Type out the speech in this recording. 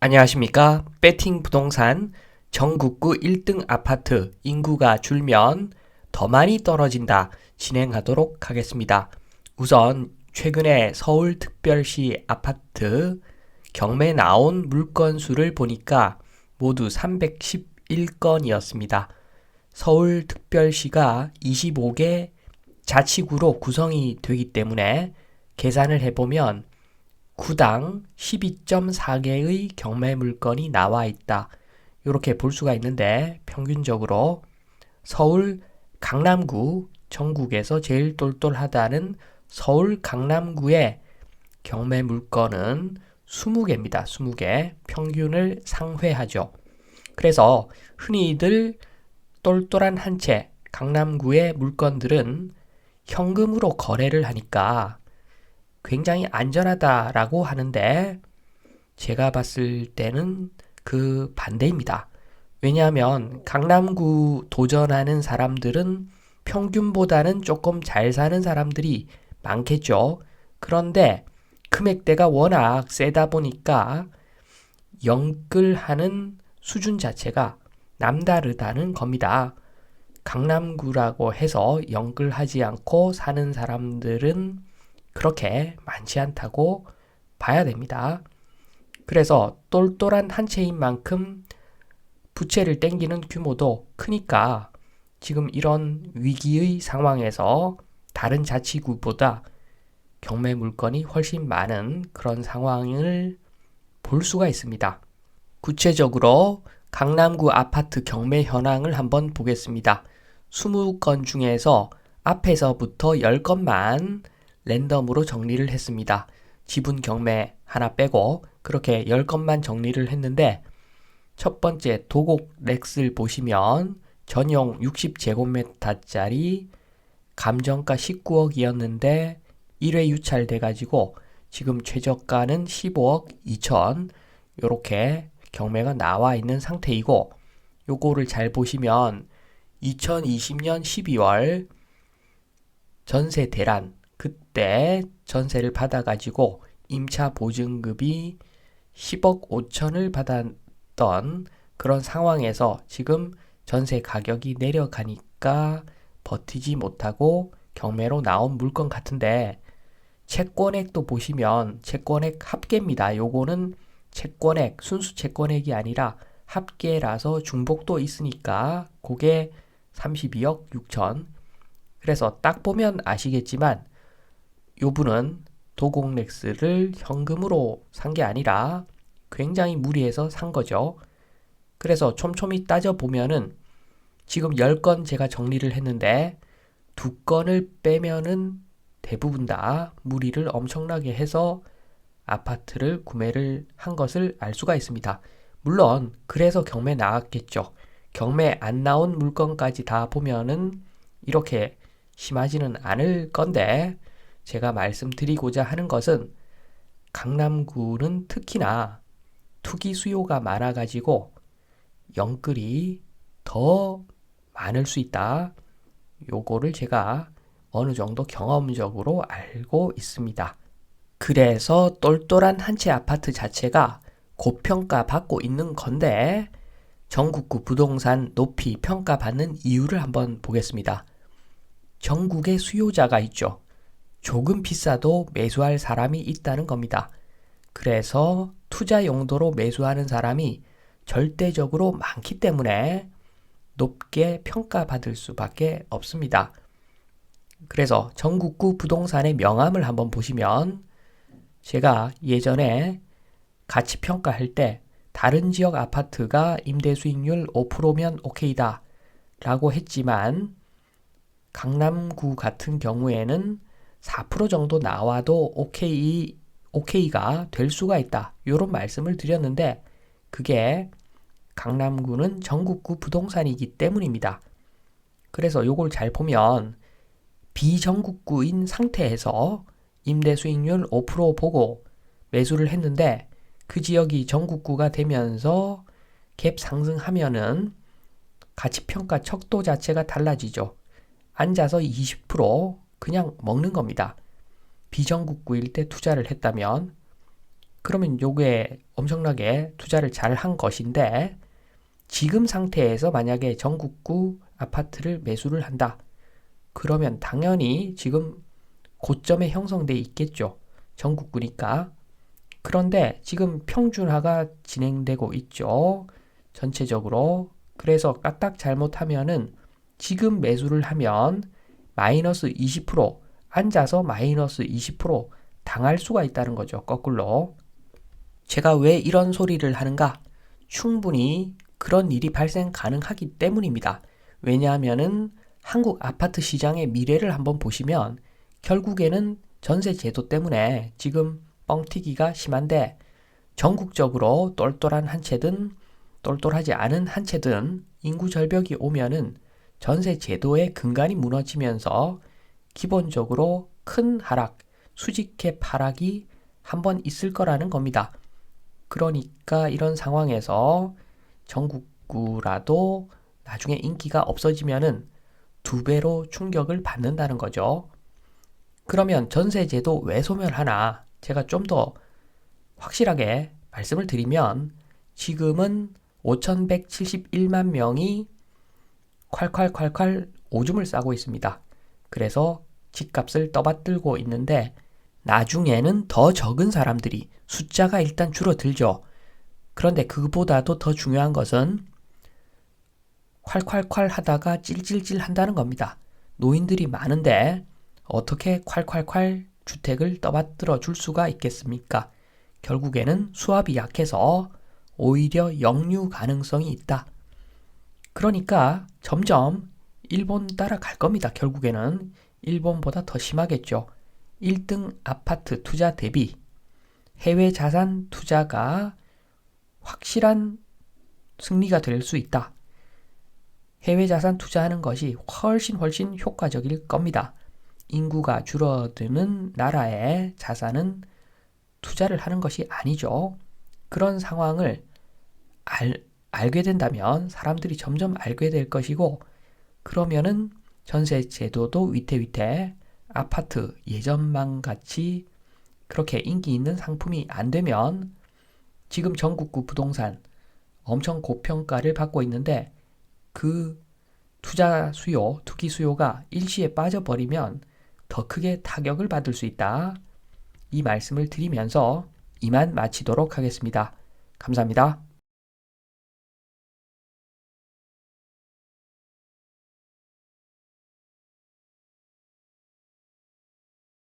안녕하십니까. 배팅 부동산 전국구 1등 아파트 인구가 줄면 더 많이 떨어진다 진행하도록 하겠습니다. 우선 최근에 서울특별시 아파트 경매 나온 물건 수를 보니까 모두 311건이었습니다. 서울특별시가 25개 자치구로 구성이 되기 때문에 계산을 해보면 구당 12.4개의 경매 물건이 나와 있다. 이렇게 볼 수가 있는데 평균적으로 서울 강남구 전국에서 제일 똘똘하다는 서울 강남구의 경매 물건은 20개입니다. 20개. 평균을 상회하죠. 그래서 흔히들 똘똘한 한 채 강남구의 물건들은 현금으로 거래를 하니까 굉장히 안전하다라고 하는데 제가 봤을 때는 그 반대입니다. 왜냐하면 강남구 도전하는 사람들은 평균보다는 조금 잘 사는 사람들이 많겠죠. 그런데 금액대가 워낙 세다 보니까 영끌하는 수준 자체가 남다르다는 겁니다. 강남구라고 해서 영끌하지 않고 사는 사람들은 그렇게 많지 않다고 봐야 됩니다. 그래서 똘똘한 한 채인 만큼 부채를 땡기는 규모도 크니까 지금 이런 위기의 상황에서 다른 자치구보다 경매 물건이 훨씬 많은 그런 상황을 볼 수가 있습니다. 구체적으로 강남구 아파트 경매 현황을 한번 보겠습니다. 20건 중에서 앞에서부터 10건만 랜덤으로 정리를 했습니다. 지분 경매 하나 빼고 그렇게 10건만 정리를 했는데 첫 번째 도곡 렉스를 보시면 전용 60제곱미터짜리 감정가 19억이었는데 1회 유찰돼 가지고 지금 최저가는 15억 2천 요렇게 경매가 나와 있는 상태이고 요거를 잘 보시면 2020년 12월 전세 대란 그때 전세를 받아가지고 임차 보증금이 10억 5천을 받았던 그런 상황에서 지금 전세 가격이 내려가니까 버티지 못하고 경매로 나온 물건 같은데 채권액도 보시면 채권액 합계입니다. 요거는 채권액, 순수 채권액이 아니라 합계라서 중복도 있으니까 그게 32억 6천. 그래서 딱 보면 아시겠지만 요분은 도곡렉스를 현금으로 산 게 아니라 굉장히 무리해서 산 거죠. 그래서 촘촘히 따져보면은 지금 10건 제가 정리를 했는데 2건을 빼면은 대부분 다 무리를 엄청나게 해서 아파트를 구매를 한 것을 알 수가 있습니다. 물론 그래서 경매 나왔겠죠. 경매 안 나온 물건까지 다 보면은 이렇게 심하지는 않을 건데 제가 말씀드리고자 하는 것은 강남구는 특히나 투기 수요가 많아가지고 영끌이 더 많을 수 있다. 요거를 제가 어느 정도 경험적으로 알고 있습니다. 그래서 똘똘한 한 채 아파트 자체가 고평가 받고 있는 건데 전국구 부동산 높이 평가받는 이유를 한번 보겠습니다. 전국에 수요자가 있죠. 조금 비싸도 매수할 사람이 있다는 겁니다. 그래서 투자 용도로 매수하는 사람이 절대적으로 많기 때문에 높게 평가받을 수밖에 없습니다. 그래서 전국구 부동산의 명암을 한번 보시면 제가 예전에 가치 평가할 때 다른 지역 아파트가 임대 수익률 5%면 오케이다 라고 했지만 강남구 같은 경우에는 4% 정도 나와도 오케이가 될 수가 있다. 이런 말씀을 드렸는데 그게 강남구는 전국구 부동산이기 때문입니다. 그래서 요걸 잘 보면 비전국구인 상태에서 임대 수익률 5% 보고 매수를 했는데 그 지역이 전국구가 되면서 갭 상승하면은 가치평가 척도 자체가 달라지죠. 앉아서 20% 그냥 먹는 겁니다. 비전국구일 때 투자를 했다면 그러면 요게 엄청나게 투자를 잘 한 것인데 지금 상태에서 만약에 전국구 아파트를 매수를 한다. 그러면 당연히 지금 고점에 형성돼 있겠죠. 전국구니까. 그런데 지금 평준화가 진행되고 있죠. 전체적으로. 그래서 까딱 잘못하면은 지금 매수를 하면 마이너스 20% 앉아서 마이너스 20% 당할 수가 있다는 거죠. 거꾸로. 제가 왜 이런 소리를 하는가? 충분히 그런 일이 발생 가능하기 때문입니다. 왜냐하면은 한국 아파트 시장의 미래를 한번 보시면 결국에는 전세 제도 때문에 지금 뻥튀기가 심한데 전국적으로 똘똘한 한 채든 똘똘하지 않은 한 채든 인구 절벽이 오면은 전세 제도의 근간이 무너지면서 기본적으로 큰 하락, 수직의 하락이 한번 있을 거라는 겁니다. 그러니까 이런 상황에서 전국구라도 나중에 인기가 없어지면은 두 배로 충격을 받는다는 거죠. 그러면 전세제도 왜 소멸하나? 제가 좀 더 확실하게 말씀을 드리면 지금은 5,171만 명이 콸콸콸콸 오줌을 싸고 있습니다. 그래서 집값을 떠받들고 있는데 나중에는 더 적은 사람들이 숫자가 일단 줄어들죠. 그런데 그보다도 더 중요한 것은 콸콸콸 하다가 찔찔찔 한다는 겁니다. 노인들이 많은데 어떻게 콸콸콸 주택을 떠받들어 줄 수가 있겠습니까? 결국에는 수압이 약해서 오히려 역류 가능성이 있다. 그러니까 점점 일본 따라갈 겁니다. 결국에는 일본보다 더 심하겠죠. 1등 아파트 투자 대비 해외 자산 투자가 확실한 승리가 될 수 있다. 해외 자산 투자하는 것이 훨씬 효과적일 겁니다. 인구가 줄어드는 나라에 자산은 투자를 하는 것이 아니죠. 그런 상황을 알게 된다면 사람들이 점점 알게 될 것이고 그러면은 전세 제도도 위태위태 아파트 예전만 같이 그렇게 인기 있는 상품이 안 되면 지금 전국구 부동산 엄청 고평가를 받고 있는데 그 투자 수요, 투기 수요가 일시에 빠져버리면 더 크게 타격을 받을 수 있다. 이 말씀을 드리면서 이만 마치도록 하겠습니다. 감사합니다.